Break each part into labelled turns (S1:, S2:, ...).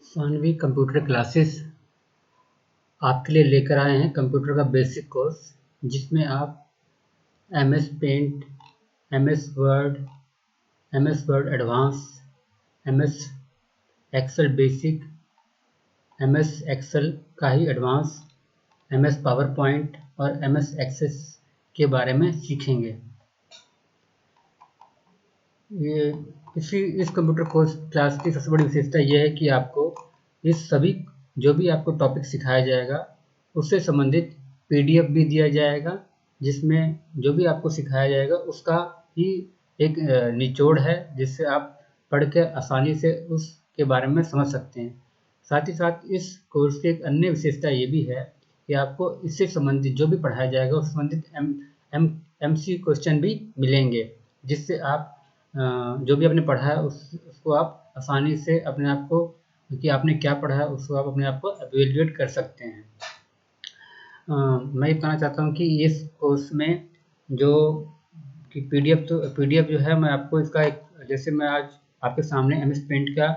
S1: Saanvi computer classes आपके लिए लेकर आए हैं कंप्यूटर का बेसिक कोर्स, जिसमें आप MS Paint, MS Word advance, MS Excel basic, MS Excel का ही एडवांस, एमएस पावर पॉइंट और एमएस एक्सेस के बारे में सीखेंगे। ये इस कंप्यूटर कोर्स क्लास की सबसे बड़ी विशेषता यह है कि आपको इस सभी जो भी आपको टॉपिक सिखाया जाएगा उससे संबंधित पीडीएफ भी दिया जाएगा, जिसमें जो भी आपको सिखाया जाएगा उसका ही एक निचोड़ है, जिससे आप पढ़ के आसानी से उसके बारे में समझ सकते हैं। साथ ही साथ इस कोर्स की एक अन्य विशेषता ये भी है कि आपको इससे संबंधित जो भी पढ़ाया जाएगा उस संबंधित एमसी क्वेश्चन भी मिलेंगे, जिससे आप जो भी आपने पढ़ा है उसको आप आसानी से अपने आप को कि आपने क्या पढ़ा है उसको आप अपने आप को एवेल्युएट कर सकते हैं। मैं ये कहना चाहता हूँ कि इस कोर्स में जो कि पीडीएफ जो है, मैं आपको इसका एक, जैसे मैं आज आपके सामने एमएस पेंट का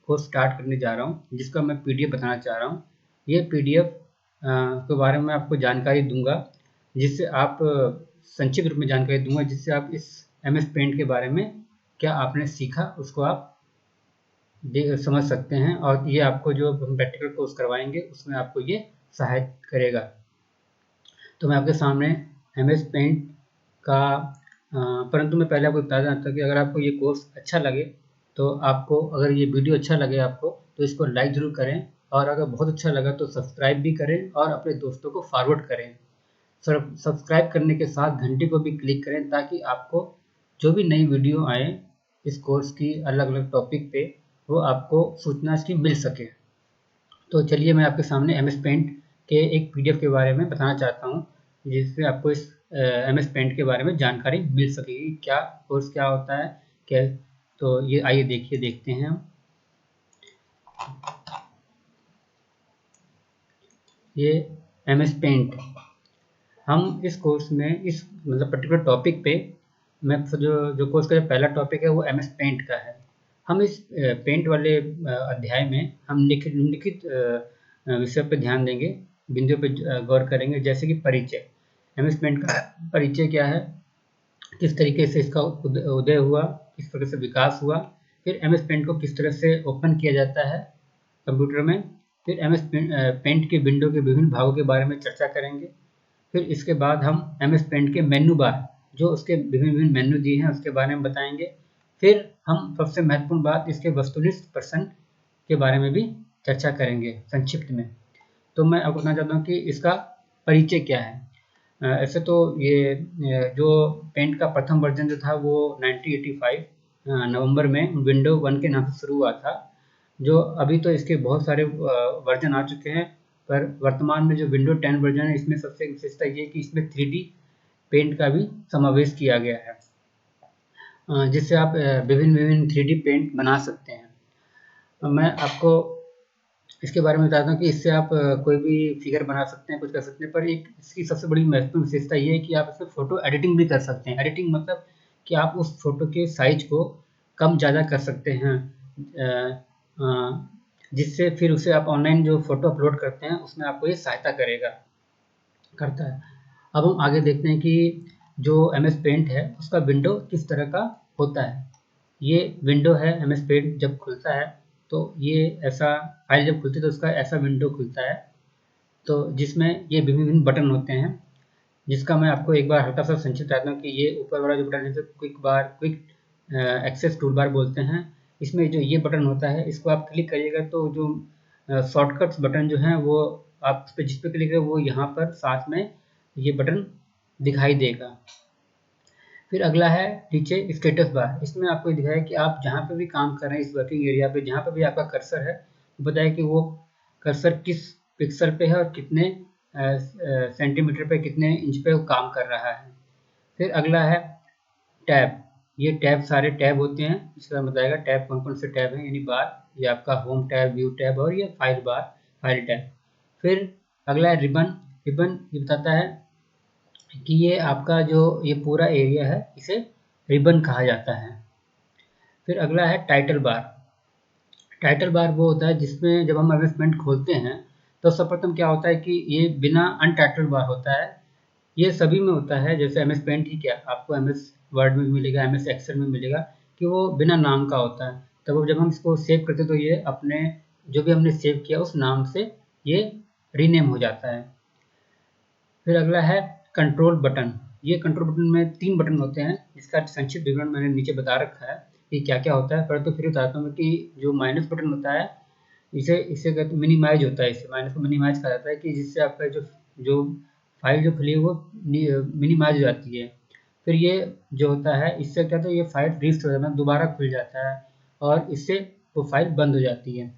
S1: कोर्स स्टार्ट करने जा रहा हूँ, जिसका मैं पीडीएफ बताना चाह रहा हूँ। ये पीडीएफ के बारे में आपको जानकारी दूंगा, जिससे आप संक्षिप्त रूप में जानकारी दूंगा, जिससे आप इस एमएस पेंट के बारे में क्या आपने सीखा उसको आप समझ सकते हैं, और ये आपको जो हम प्रैक्टिकल कोर्स करवाएंगे उसमें आपको ये सहायता करेगा। तो मैं आपके सामने एमएस पेंट का परंतु मैं पहले आपको बता देना था कि अगर आपको ये कोर्स अच्छा लगे तो आपको, अगर ये वीडियो अच्छा लगे आपको, तो इसको लाइक ज़रूर करें, और अगर बहुत अच्छा लगा तो सब्सक्राइब भी करें और अपने दोस्तों को फॉरवर्ड करें। सब्सक्राइब करने के साथ घंटी को भी क्लिक करें, ताकि आपको जो भी नई वीडियो आए इस कोर्स की अलग अलग टॉपिक पे, वो आपको सूचना इसकी मिल सके। तो चलिए मैं आपके सामने एमएस पेंट के एक पीडीएफ के बारे में बताना चाहता हूँ, जिससे आपको इस एमएस पेंट के बारे में जानकारी मिल सकेगी, क्या कोर्स क्या होता है क्या। तो ये आइए देखते हैं हम। ये एमएस पेंट, हम इस कोर्स में इस मतलब पर्टिकुलर टॉपिक पे, मैं जो कोर्स का जो पहला टॉपिक है वो एमएस पेंट का है। हम इस पेंट वाले अध्याय में हम निम्नलिखित विषय पे ध्यान देंगे, बिंदुओं पे गौर करेंगे, जैसे कि परिचय। एमएस पेंट का परिचय क्या है, किस तरीके से इसका उदय हुआ, किस तरह से विकास हुआ, फिर एमएस पेंट को किस तरह से ओपन किया जाता है कंप्यूटर में, फिर एमएस पेंट के विंडो के विभिन्न भागों के बारे में चर्चा करेंगे। फिर इसके बाद हम एमएस पेंट के मेन्यू बार, जो उसके विभिन्न मेन्यू दिए हैं उसके बारे में बताएंगे। फिर हम सबसे महत्वपूर्ण बात, इसके वस्तुनिष्ठ प्रश्न के बारे में भी चर्चा करेंगे संक्षिप्त में। तो मैं आपको बताना चाहता हूँ कि इसका परिचय क्या है। ऐसे तो ये जो पेंट का प्रथम वर्जन जो था वो 1985 नवंबर में विंडो 1 के नाम से शुरू हुआ था। जो अभी तो इसके बहुत सारे वर्जन आ चुके हैं, पर वर्तमान में जो विंडो 10 वर्जन है, इसमें सबसे विशेषता ये है कि इसमें 3D पेंट का भी समावेश किया गया है, जिससे आप विभिन्न 3D पेंट बना सकते हैं। मैं आपको इसके बारे में बताता हूँ कि इससे आप कोई भी फिगर बना सकते हैं, कुछ कर सकते हैं, पर एक इसकी सबसे बड़ी महत्वपूर्ण विशेषता ये है कि आप इसमें फ़ोटो एडिटिंग भी कर सकते हैं। एडिटिंग मतलब कि आप उस फोटो के साइज को कम ज़्यादा कर सकते हैं, जिससे फिर उसे आप ऑनलाइन जो फ़ोटो अपलोड करते हैं उसमें आपको ये सहायता करता है। अब हम आगे देखते हैं कि जो एमएस पेंट है उसका विंडो किस तरह का होता है। ये विंडो है एमएस पेंट, जब खुलता है तो ये ऐसा, फाइल जब खुलती है तो उसका ऐसा विंडो खुलता है, तो जिसमें ये विभिन्न बटन होते हैं, जिसका मैं आपको एक बार हल्का सा संक्षिप्त बताता हूँ कि ये ऊपर वाला जो बटन है इसे क्विक एक्सेस टूल बार बोलते हैं। इसमें जो ये बटन होता है इसको आप क्लिक करिएगा तो जो शॉर्टकट्स बटन जो हैं वो आप उस पर जिस पे क्लिक करें वो यहाँ पर साथ में ये बटन दिखाई देगा। फिर अगला है नीचे स्टेटस बार। इसमें आपको दिखाया कि आप जहाँ पे भी काम कर रहे हैं इस वर्किंग एरिया पे, जहाँ पे भी आपका कर्सर है, बताया कि वो कर्सर किस पिक्सल पे है और कितने सेंटीमीटर पे, कितने इंच पे वो काम कर रहा है। फिर अगला है टैब। ये टैब सारे टैब होते हैं, इसका बताएगा टैब कौन कौन से टैब हैं, यानी बार, ये आपका होम टैब, व्यू टैब और ये फाइल बार, फाइल टैब। फिर अगला है रिबन। रिबन ये बताता है कि ये आपका जो ये पूरा एरिया है इसे रिबन कहा जाता है। फिर अगला है टाइटल बार। टाइटल बार वो होता है जिसमें जब हम एमएस पेंट खोलते हैं तो सर्वप्रथम क्या होता है कि ये बिना अनटाइटल्ड बार होता है। ये सभी में होता है, जैसे एमएस पेंट ही क्या आपको एमएस वर्ड में मिलेगा, एमएस एक्सेल में मिलेगा कि वो बिना नाम का होता है। तब जब हम इसको सेव करते हैं तो ये अपने जो भी हमने सेव किया उस नाम से ये रीनेम हो जाता है। फिर अगला है कंट्रोल बटन। ये कंट्रोल बटन में 3 बटन होते हैं, जिसका संक्षिप्त विवरण मैंने नीचे बता रखा है कि क्या-क्या होता है, परंतु फिर बताता हूँ कि जो माइनस बटन होता है इसे इसे कहते हैं मिनिमाइज होता है। इसे माइनस को मिनिमाइज कहा जाता है कि जिससे आपका जो जो फाइल जो खुली है वो मिनिमाइज हो जाती है। फिर ये जो होता है इससे क्या होता है, ये फाइल रिस्टार्ट हो जाता है, दोबारा खुल जाता है और इससे वो फाइल बंद हो जाती है।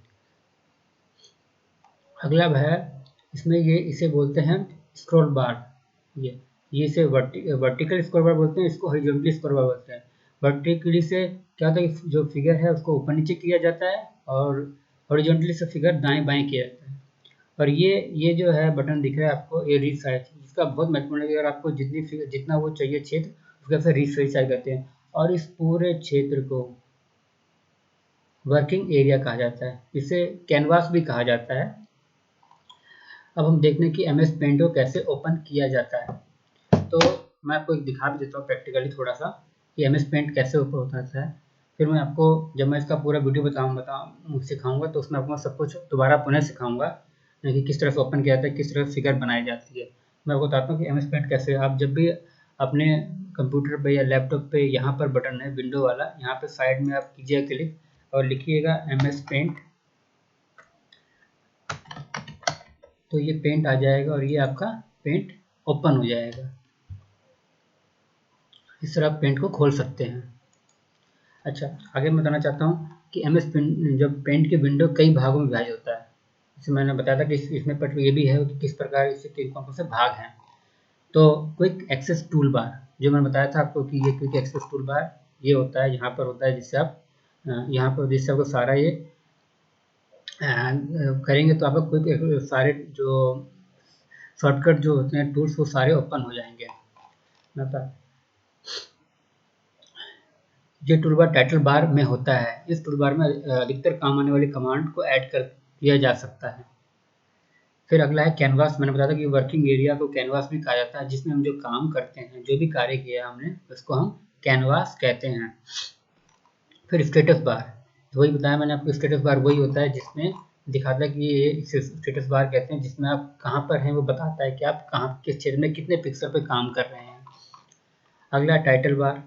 S1: अगला है इसमें ये इसे बोलते हैं स्क्रॉल बार। ये इसे वर्टिकल स्क्रॉल बार बोलते हैं, इसको हॉरिजॉन्टली स्क्रॉल बार बोलते हैं। वर्टिकली से क्या होता है कि जो फिगर है उसको ऊपर नीचे किया जाता है और हॉरिजॉन्टली से फिगर दाएं बाएं किया जाता है। और ये जो है बटन दिख रहा है आपको, ये रीसाइज, इसका बहुत महत्वपूर्ण है कि अगर आपको जितना वो चाहिए क्षेत्र उसके हिसाब से रीसाइज करते हैं। और इस पूरे क्षेत्र को वर्किंग एरिया कहा जाता है, इसे कैनवास भी कहा जाता है। अब हम देखते हैं कि एमएस पेंट को कैसे ओपन किया जाता है। तो मैं आपको एक दिखा भी देता हूँ प्रैक्टिकली थोड़ा सा कि एमएस पेंट कैसे ओपन होता है। फिर मैं आपको जब मैं इसका पूरा वीडियो सिखाऊंगा तो उसमें आपको सब कुछ दोबारा पुनः सिखाऊंगा कि किस तरह से ओपन किया जाता है, किस तरह से फिगर बनाई जाती है। मैं आपको बताता हूँ कि एमएस पेंट कैसे, आप जब भी अपने कंप्यूटर पे या लैपटॉप पे यहाँ पर बटन है विंडो वाला, यहाँ पे साइड में आप कीजिएगा क्लिक और लिखिएगा एमएस पेंट, तो ये पेंट आ जाएगा और ये आपका पेंट ओपन हो जाएगा। इस तरह आप पेंट को खोल सकते हैं। अच्छा, आगे मैं बताना चाहता हूँ कि एमएस पेंट जब पेंट के विंडो कई भागों में विभाजित होता है, जैसे मैंने बताया था कि इसमें पर ये भी है कि किस प्रकार इसके कौन कौन से भाग हैं। तो क्विक एक्सेस टूल बार, जो मैंने बताया था आपको कि ये क्विक एक्सेस टूल बार ये होता है, यहाँ पर होता है जिससे आप यहाँ पर जिससे आपको सारा ये करेंगे तो आपका क्विक सारे जो शॉर्टकट जो होते हैं टूल्स वो सारे ओपन हो जाएंगे। ये टूलबार टाइटल बार में होता है। इस टूलबार में अधिकतर काम आने वाली कमांड को ऐड कर किया जा सकता है। फिर अगला है कैनवास। मैंने बताया था कि वर्किंग एरिया को कैनवास भी कहा जाता है, जिसमें हम जो काम करते हैं, जो भी कार्य किया हमने उसको हम कैनवास कहते हैं। फिर स्टेटस बार, तो वही बताया मैंने आपको, स्टेटस बार वही होता है जिसमें दिखाता है कि ये स्टेटस बार कहते हैं, जिसमें आप कहाँ पर हैं वो बताता है कि आप कहाँ किस क्षेत्र में कितने पिक्सल पे काम कर रहे हैं। अगला टाइटल बार,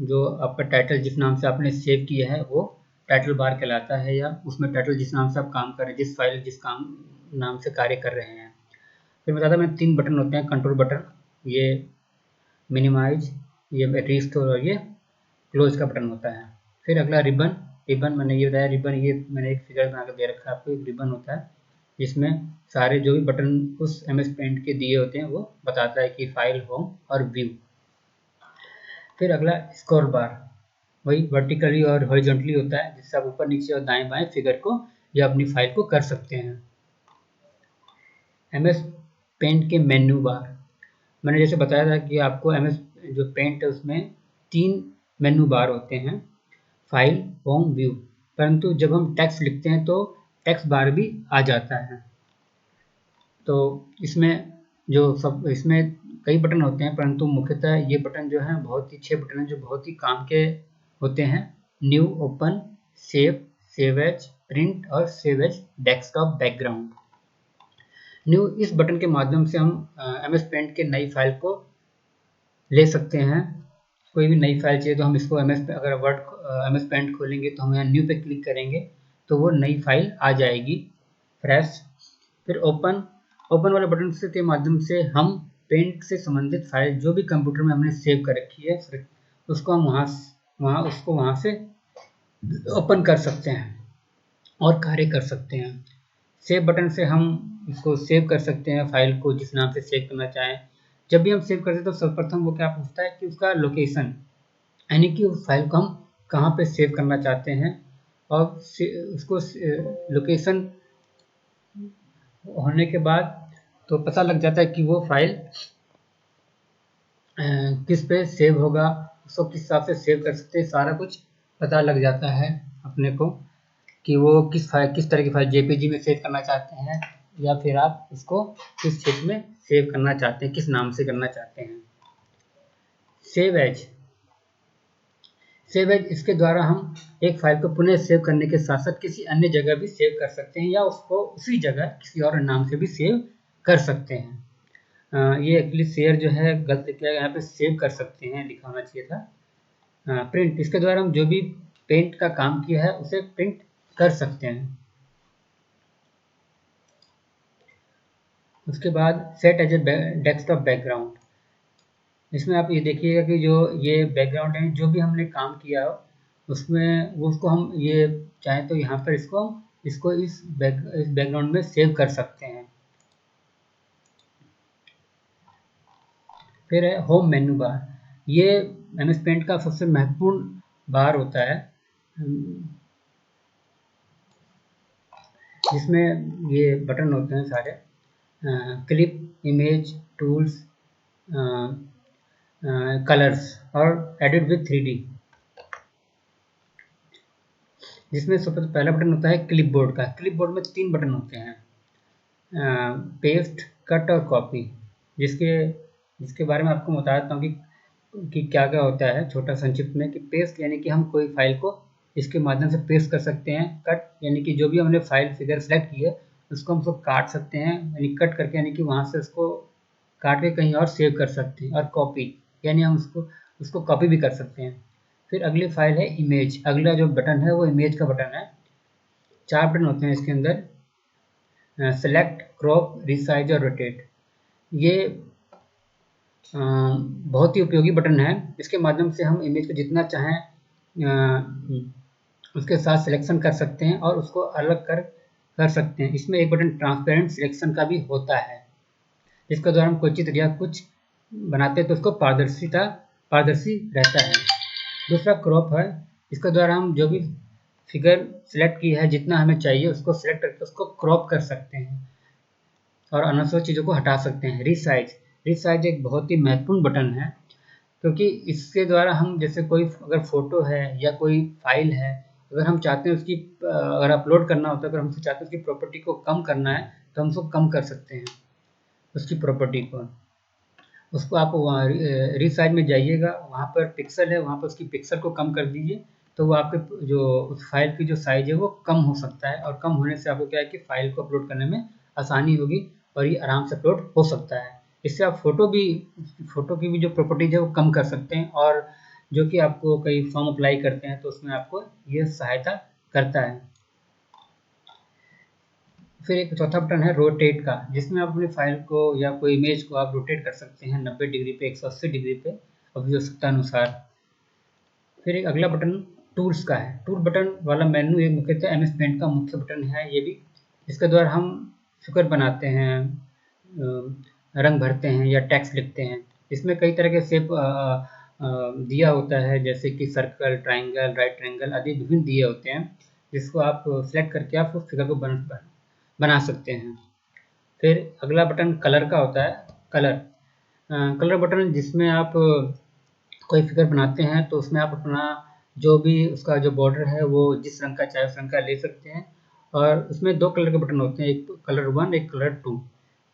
S1: जो आपका टाइटल जिस नाम से आपने सेव किया है वो टाइटल बार कहलाता है, या उसमें टाइटल जिस नाम से आप काम कर रहे हैं, जिस फाइल जिस काम नाम से कार्य कर रहे हैं। फिर बताता मैं 3 बटन होते हैं कंट्रोल बटन, ये मिनिमाइज, ये रिस्टोर और ये क्लोज का बटन होता है। फिर अगला रिबन। रिबन मैंने ये बताया, रिबन ये मैंने एक फिगर बना कर दे रखा है आपको, एक रिबन होता है जिसमें सारे जो भी बटन उस एमएस पेंट के दिए होते हैं वो बताता है कि फाइल, होम और व्यू। फिर अगला स्क्रॉल बार, वही वर्टिकली और हॉरिजॉन्टली होता है, जिससे आप ऊपर नीचे और दाएं बाएं फिगर को या अपनी फाइल को कर सकते हैं। एमएस पेंट के मेन्यू बार, मैंने जैसे बताया था कि आपको एमएस जो पेंट है उसमें 3 मेन्यू बार होते हैं, फाइल, होम, व्यू। परंतु जब हम टेक्स्ट लिखते हैं तो टेक्स्ट बार भी आ जाता है। तो इसमें कई बटन होते हैं, परंतु मुख्यतः ये बटन जो है बहुत ही 6 बटन हैं जो बहुत ही काम के होते हैं। New, open, save as, print और save as desktop background. New, इस बटन के माध्यम से हम एमएस पेंट के नई फाइल को ले सकते हैं। कोई भी नई फाइल चाहिए तो हम इसको अगर एमएस पेंट खोलेंगे तो हम यहाँ न्यू पे क्लिक करेंगे तो वो नई फाइल आ जाएगी, फ्रेश। फिर ओपन वाले बटन से के माध्यम से हम पेंट से संबंधित फाइल जो भी कंप्यूटर में हमने सेव कर रखी है उसको हम वहाँ से ओपन कर सकते हैं और कार्य कर सकते हैं। सेव बटन से हम इसको सेव कर सकते हैं फाइल को, जिस नाम से सेव करना चाहें। जब भी हम सेव करते हैं तो सर्वप्रथम वो क्या पूछता है कि उसका लोकेशन, यानी कि उस फाइल को हम कहाँ पे सेव करना चाहते हैं, और उसको लोकेशन होने के बाद तो पता लग जाता है कि वो फाइल किस पे सेव होगा, उसको किस हिसाब से सेव कर सकते हैं, सारा कुछ पता लग जाता है अपने को। कि वो किस तरह की फाइल जेपीजी में सेव करना चाहते हैं, या फिर आप इसको किस क्षेत्र में सेव करना चाहते हैं, किस नाम से करना चाहते हैं। सेव एज, सेव एज इसके द्वारा हम एक फाइल को पुनः सेव करने के साथ साथ किसी अन्य जगह भी सेव कर सकते हैं, या उसको उसी जगह किसी और नाम से भी सेव कर सकते हैं। ये एक्चुअली शेयर जो है गलत किया, यहाँ पे सेव कर सकते हैं लिखा होना चाहिए था। प्रिंट, इसके द्वारा हम जो भी पेंट का काम किया है उसे प्रिंट कर सकते हैं। उसके बाद set as a desktop background, इसमें आप ये देखिएगा कि जो ये बैकग्राउंड है, जो भी हमने काम किया हो उसमें वो उसको हम ये चाहें तो यहाँ पर इसको इस बैकग्राउंड में सेव कर सकते हैं। फिर है होम मेन्यू बार, ये एमएस पेंट का सबसे महत्वपूर्ण बार होता है, जिसमें ये बटन होते हैं सारे, क्लिप, इमेज, टूल्स, कलर्स और एडिट विथ 3D। जिसमें सबसे पहला बटन होता है क्लिपबोर्ड का। क्लिपबोर्ड में 3 बटन होते हैं, पेस्ट, कट और कॉपी, जिसके जिसके बारे में आपको बता देता हूँ कि क्या क्या होता है छोटा संक्षिप्त में। कि पेस्ट यानी कि हम कोई फाइल को इसके माध्यम से पेस्ट कर सकते हैं। कट यानी कि जो भी हमने फाइल फिगर सेलेक्ट की है उसको हम उसको काट सकते हैं, यानी कट करके, यानी कि वहाँ से उसको काट के कहीं और सेव कर सकते हैं। और कॉपी यानी हम उसको उसको कॉपी भी कर सकते हैं। फिर अगली फाइल है इमेज, अगला जो बटन है वो इमेज का बटन है। 4 बटन होते हैं इसके अंदर, सेलेक्ट, क्रॉप, रिसाइज और रोटेट। ये बहुत ही उपयोगी बटन है, इसके माध्यम से हम इमेज को जितना चाहें उसके साथ सिलेक्शन कर सकते हैं और उसको अलग कर सकते हैं। इसमें एक बटन ट्रांसपेरेंट सिलेक्शन का भी होता है, जिसके द्वारा हम कोई चित्र या कुछ बनाते हैं तो उसको पारदर्शी रहता है। दूसरा क्रॉप है, इसके द्वारा हम जो भी फिगर सिलेक्ट की है जितना हमें चाहिए उसको सिलेक्ट करके उसको क्रॉप कर सकते हैं और अनावश्यक चीज़ों को हटा सकते हैं। रिसाइज, रिसाइज एक बहुत ही महत्वपूर्ण बटन है, क्योंकि इसके द्वारा हम जैसे कोई अगर फोटो है या कोई फाइल है, अगर हम चाहते हैं उसकी अगर अपलोड करना होता है, अगर हम चाहते हैं उसकी प्रॉपर्टी को कम करना है तो हम उसको कम कर सकते हैं उसकी प्रॉपर्टी को। उसको आप वहाँ रिसाइज में जाइएगा, वहाँ पर पिक्सल है, वहाँ पर उसकी पिक्सल को कम कर दीजिए तो वो आपके जो उस फाइल की जो साइज है वो कम हो सकता है, और कम होने से आपको क्या है कि फाइल को अपलोड करने में आसानी होगी और ये आराम से अपलोड हो सकता है। इससे आप फोटो की भी जो प्रॉपर्टीज है वो कम कर सकते हैं, और जो कि आपको कई फॉर्म अप्लाई करते हैं तो उसमें आपको ये सहायता करता है। फिर एक चौथा बटन है रोटेट का, जिसमें आप अपनी फाइल को या कोई इमेज को आप रोटेट कर सकते हैं 90 डिग्री पे, 180 डिग्री पे, अपनी आवश्यकता अनुसार। फिर एक अगला बटन टूल्स का है। टूल बटन वाला मेन्यू एक मुख्यतः एमएस पेंट का मुख्य बटन है ये भी, जिसके द्वारा हम फिगर बनाते हैं, रंग भरते हैं या टेक्स्ट लिखते हैं। इसमें कई तरह के शेप दिया होता है, जैसे कि सर्कल, ट्राइंगल, राइट ट्राइंगल आदि विभिन्न दिए होते हैं, जिसको आप सेलेक्ट करके आप उस फिगर को बना सकते हैं। फिर अगला बटन कलर का होता है। कलर, कलर बटन जिसमें आप कोई फिगर बनाते हैं तो उसमें आप अपना जो भी उसका जो बॉर्डर है वो जिस रंग का चाहे उस रंग का ले सकते हैं। और उसमें 2 कलर के बटन होते हैं, एक कलर 1, एक कलर 2।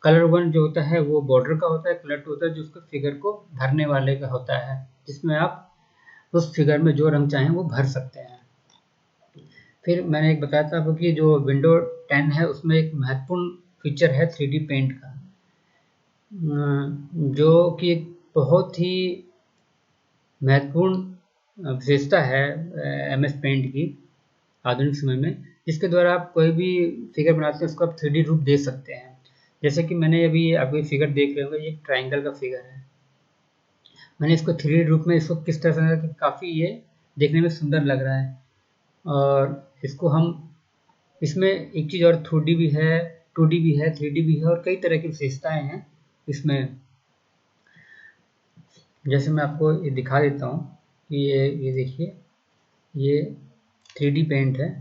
S1: कलर 1 जो होता है वो बॉर्डर का होता है, कलर 2 होता है जो उसको फिगर को भरने वाले का होता है, जिसमें आप उस फिगर में जो रंग चाहें वो भर सकते हैं। फिर मैंने एक बताया था आपको कि जो विंडो 10 है उसमें एक महत्वपूर्ण फीचर है 3D पेंट का, जो कि एक बहुत ही महत्वपूर्ण विशेषता है एमएस पेंट की आधुनिक समय में, जिसके द्वारा आप कोई भी फिगर बनाते हैं उसको आप 3D रूप दे सकते हैं। जैसे कि मैंने अभी आप ये फिगर देख रहे होंगे, ये एक ट्राइंगल का फिगर है। मैंने इसको 3D रूप में इसको किस तरह से कि काफ़ी ये देखने में सुंदर लग रहा है, और इसको हम इसमें एक चीज़ और 2D भी है, 2D भी है, 3D भी है, और कई तरह की विशेषताएं हैं इसमें। जैसे मैं आपको ये दिखा देता हूँ कि ये देखिए, ये 3D पेंट है।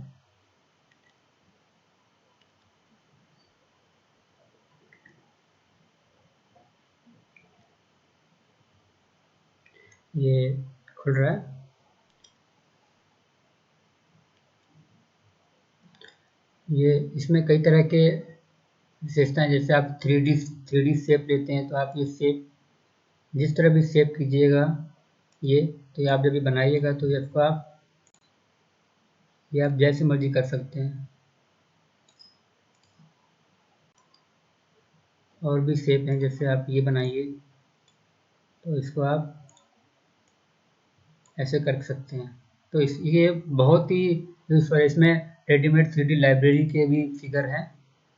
S1: ये खुल रहा है। ये इसमें कई तरह के विशेषताएं, जैसे आप थ्री डी शेप लेते हैं तो आप ये शेप जिस तरह भी शेप कीजिएगा, ये तो ये आप जब भी बनाइएगा तो ये इसको ये आप जैसे मर्जी कर सकते हैं। और भी शेप हैं, जैसे आप ये बनाइए तो इसको आप ऐसे कर सकते हैं। तो ये बहुत ही यूज़फुल है। इसमें रेडीमेड 3D लाइब्रेरी के भी फिगर हैं,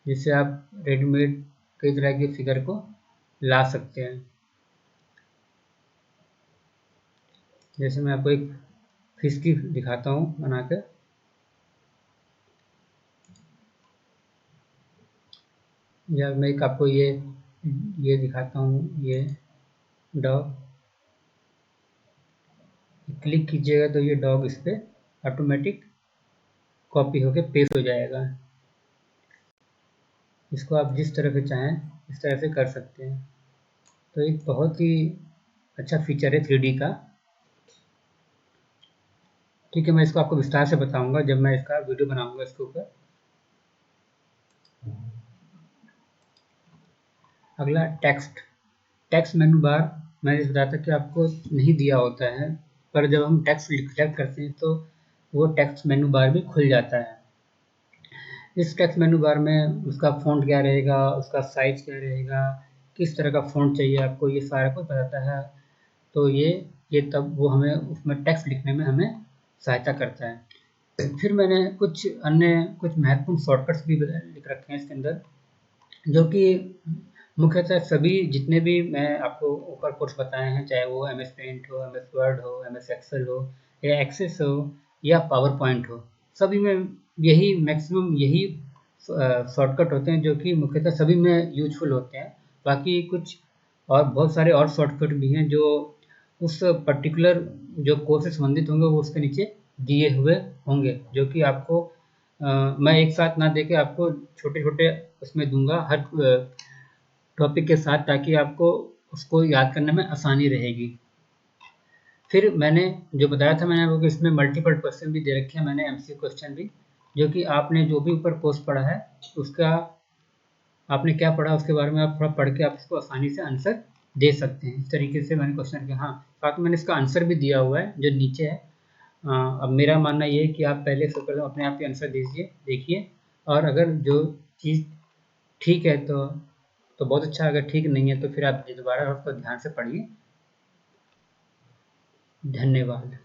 S1: जिससे आप रेडीमेड कई तरह के फिगर को ला सकते हैं। जैसे मैं आपको एक फिश की दिखाता हूँ बनाकर। या मैं एक आपको ये दिखाता हूँ, ये डॉग। क्लिक कीजिएगा तो ये डॉग इस पर ऑटोमेटिक कॉपी होके पेस्ट हो जाएगा। इसको आप जिस तरह से चाहें इस तरह से कर सकते हैं। तो एक बहुत ही अच्छा फीचर है 3D का। ठीक है, मैं इसको आपको विस्तार से बताऊंगा जब मैं इसका वीडियो बनाऊंगा इसके ऊपर। अगला टेक्स्ट मेनू बार मैंने बताया था कि आपको नहीं दिया होता है, पर जब हम टेक्स्ट सेलेक्ट करते हैं तो वो टेक्स्ट मेनू बार भी खुल जाता है। इस टेक्स्ट मेनू बार में उसका फ़ॉन्ट क्या रहेगा, उसका साइज़ क्या रहेगा, किस तरह का फ़ॉन्ट चाहिए आपको, ये सारा कुछ बताता है। तो ये तब वो हमें उसमें टेक्स्ट लिखने में हमें सहायता करता है। फिर मैंने कुछ महत्वपूर्ण शॉर्टकट्स भी लिख रखे हैं इसके अंदर, जो कि मुख्यतः सभी जितने भी मैं आपको ऊपर कोर्स बताए हैं, चाहे वो एम एस पेंट हो, एम एस वर्ड हो, एम एस एक्सेल हो, या एक्सेस हो, या पावर पॉइंट हो, सभी में यही मैक्सिमम यही शॉर्टकट होते हैं जो कि मुख्यतः सभी में यूजफुल होते हैं। बाकी कुछ और बहुत सारे और शॉर्टकट भी हैं जो उस पर्टिकुलर जो कोर्स से संबंधित होंगे वो उसके नीचे दिए हुए होंगे, जो कि आपको मैं एक साथ ना देके आपको छोटे छोटे उसमें दूंगा हर टॉपिक के साथ, ताकि आपको उसको याद करने में आसानी रहेगी। फिर मैंने जो बताया था मैंने आपको कि इसमें मल्टीपल क्वेश्चन भी दे रखे हैं, मैंने एमसीक्यू क्वेश्चन भी, जो कि आपने जो भी ऊपर कोर्स पढ़ा है उसका आपने क्या पढ़ा उसके बारे में आप थोड़ा पढ़ के आप इसको आसानी से आंसर दे सकते हैं। इस तरीके से मैंने क्वेश्चन किया। हाँ, साथ में मैंने इसका आंसर भी दिया हुआ है जो नीचे है। अब मेरा मानना ये है कि आप पहले से पहले अपने आप ही आंसर दीजिए, देखिए, और अगर जो चीज़ ठीक है तो बहुत अच्छा, अगर ठीक नहीं है तो फिर आप दोबारा उसको ध्यान से पढ़िए। धन्यवाद।